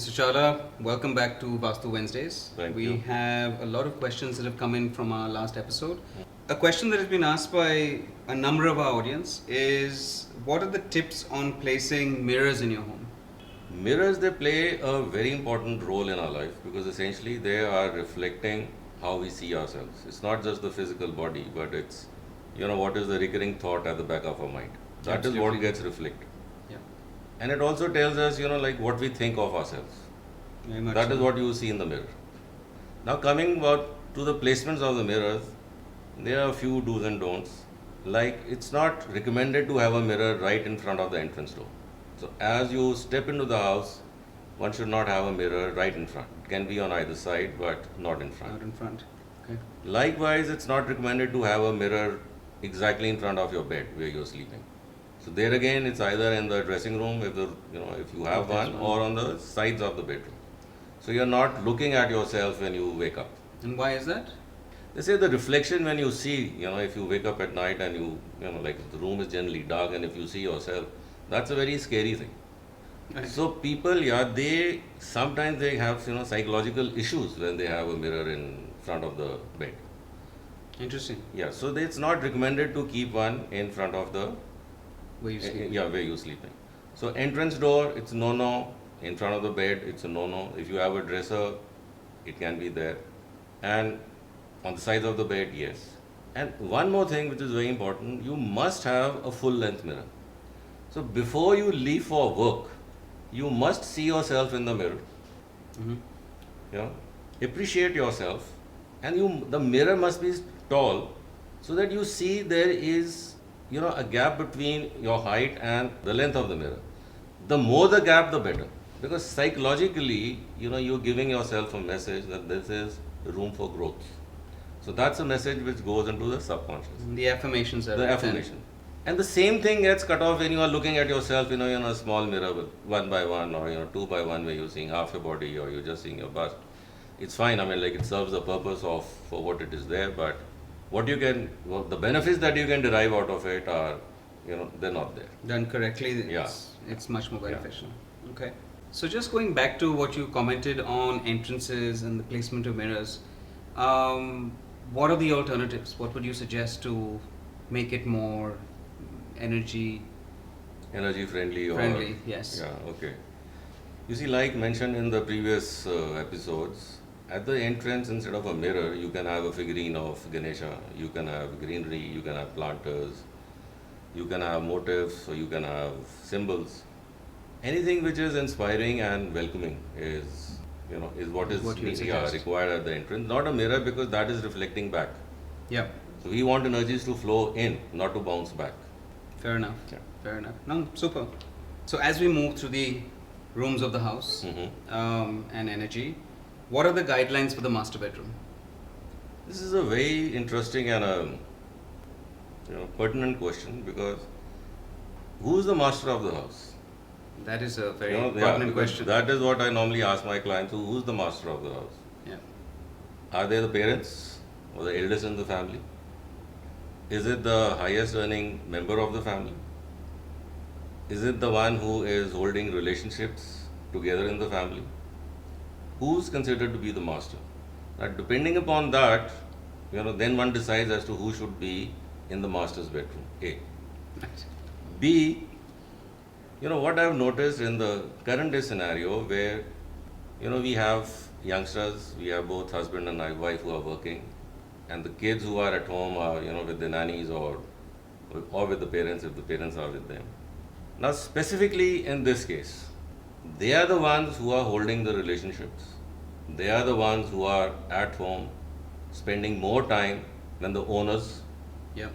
Mr. Chawla, welcome back to Vastu Wednesdays. Thank we you. have a lot of questions that have come in from our last episode. A question that has been asked by a number of our audience is what are the tips on placing mirrors in your home? Mirrors, they play a very important role in our life because essentially they are reflecting how we see ourselves. It's not just the physical body, but it's, what is the recurring thought at the back of our mind. That is what Absolutely. gets reflected. Yeah, And it also tells us, like what we think of ourselves. very much. That so. is what you see in the mirror. Now, coming about to the placements of the mirrors, there are a few do's and don'ts. Like, it's not recommended to have a mirror right in front of the entrance door. So, as you step into the house, one should not have a mirror right in front. It can be on either side, but not in front. Out in front. Okay. Likewise, it's not recommended to have a mirror exactly in front of your bed where you're sleeping. So there again, it's either in the dressing room if if you have If there's one, one. or on the sides of the bedroom. So you're not looking at yourself when you wake up. And why is that? They say the reflection when you see, if you wake up at night and like the room is generally dark and if you see yourself, that's a very scary thing. Right. So people, they sometimes they have, psychological issues when they have a mirror in front of the bed. Interesting. Yeah, so it's not recommended to keep one in front of the, Where you sleep. yeah, where you're sleeping. So entrance door, it's no. In front of the bed, it's a no. If you have a dresser, it can be there. And on the sides of the bed, yes. And one more thing which is very important, you must have a full length mirror. So before you leave for work, you must see yourself in the mirror. Mm-hmm. Appreciate yourself, and the mirror must be tall so that you see there is a gap between your height and the length of the mirror. The more the gap, the better, because psychologically you're giving yourself a message that this is room for growth. So that's a message which goes into the subconscious, The affirmations are the within. affirmation. And the same thing gets cut off when you are looking at yourself in a small mirror with 1 by 1 or 2 by 1 where you're seeing half your body or you're just seeing your bust. It's fine. I mean, like, it serves the purpose of for what it is there, but the benefits that you can derive out of it are, they're not there. Done correctly, Yeah. it's much more Yeah. beneficial. Okay. So just going back to what you commented on entrances and the placement of mirrors, what are the alternatives? What would you suggest to make it more energy Energy friendly or friendly? Yes. yeah, okay. You see, like mentioned in the previous episodes, at the entrance instead of a mirror, you can have a figurine of Ganesha. You can have greenery. You can have planters. You can have motifs, or you can have symbols. Anything which is inspiring and welcoming is what is What you would suggest. required at the entrance. Not a mirror, because that is reflecting back. Yeah. So we want energies to flow in, not to bounce back. Fair enough. Yeah. Fair enough. No, super. So as we move through the rooms of the house and energy, what are the guidelines for the master bedroom? This is a very interesting and a pertinent question, because who is the master of the house? That is a very Yeah, pertinent because question. that is what I normally ask my clients: who's the master of the house? Yeah. Are they the parents or the eldest in the family? Is it the highest earning member of the family? Is it the one who is holding relationships together in the family? Who's considered to be the master? Now, depending upon that, then one decides as to who should be in the master's bedroom. A. Right. B, what I've noticed in the current day scenario where, we have youngsters, we have both husband and wife who are working, and the kids who are at home are, with the nannies or with the parents if the parents are with them. Now, specifically in this case, they are the ones who are holding the relationships. They are the ones who are at home spending more time than the owners. Yeah.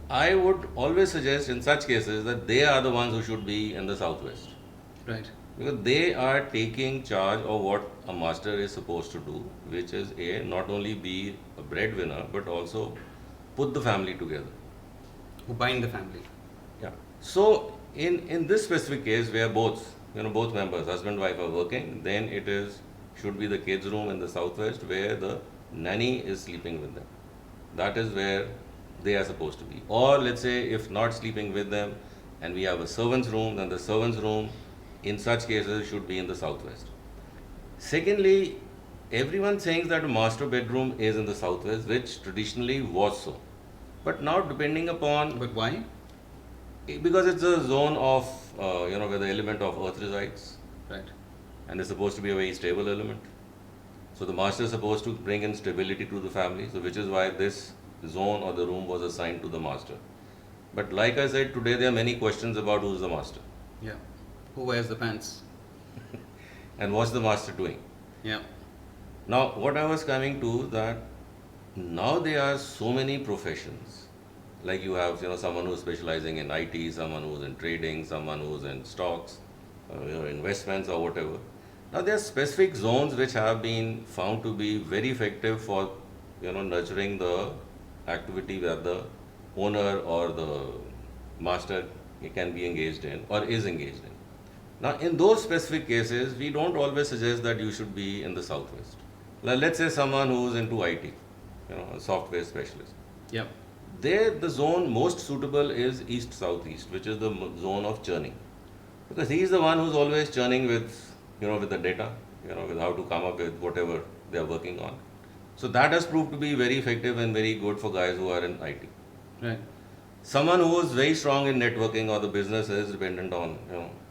I would always suggest in such cases that they are the ones who should be in the southwest, Right. because they are taking charge of what a master is supposed to do, which is not only be a breadwinner but also put the family together. Who bind the family? Yeah. So in this specific case where both members, husband wife, are working, then it should be the kids' room in the southwest where the nanny is sleeping with them. That is where they are supposed to be. Or let's say if not sleeping with them and we have a servant's room, then the servant's room in such cases should be in the southwest. Secondly, everyone thinks that a master bedroom is in the southwest, which traditionally was so. But now, depending upon, But why? because it's a zone of, where the element of earth resides, Right. and it's supposed to be a very stable element. So the master is supposed to bring in stability to the family, so which is why this zone or the room was assigned to the master. But like I said, today there are many questions about who's the master Yeah. Who wears the pants? and what's the master doing. Yeah. Now, what I was coming to that now there are so many professions. Like you have, someone who's specializing in IT, someone who's in trading, someone who's in stocks, investments or whatever. Now there are specific zones which have been found to be very effective for, nurturing the activity that the owner or the master can be engaged in or is engaged in. Now, in those specific cases, we don't always suggest that you should be in the southwest. Now, let's say someone who's into IT, a software specialist. Yeah. There, the zone most suitable is east southeast, which is the zone of churning, because he is the one who's always churning with, with the data, with how to come up with whatever they are working on. So that has proved to be very effective and very good for guys who are in IT. Right. Someone who is very strong in networking or the business is dependent on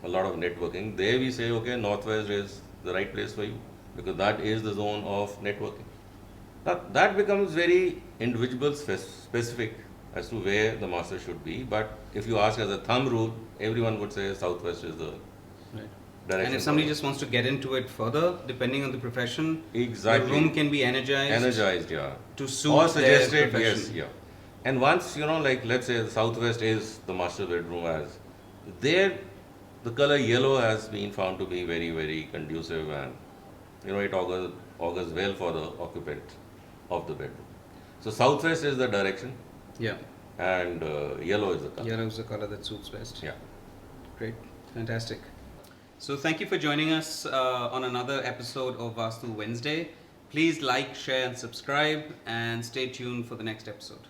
a lot of networking, there we say, okay, northwest is the right place for you, because that is the zone of networking. Now that becomes very individual specific as to where the master should be, but if you ask as a thumb rule, everyone would say southwest is the Right. direction. And if somebody just wants to get into it further, depending on the profession, exactly the room can be energized yeah, to suit or their suggested, profession. yes, yeah. And once, like let's say the southwest is the master bedroom, as there the color yellow has been found to be very, very conducive, and it augurs well for the occupant of the bedroom. So southwest is the direction, Yeah. and yellow is the color. Yellow is the color that suits best. Yeah. Great. Fantastic. So thank you for joining us on another episode of Vastu Wednesday. Please like, share and subscribe, and stay tuned for the next episode.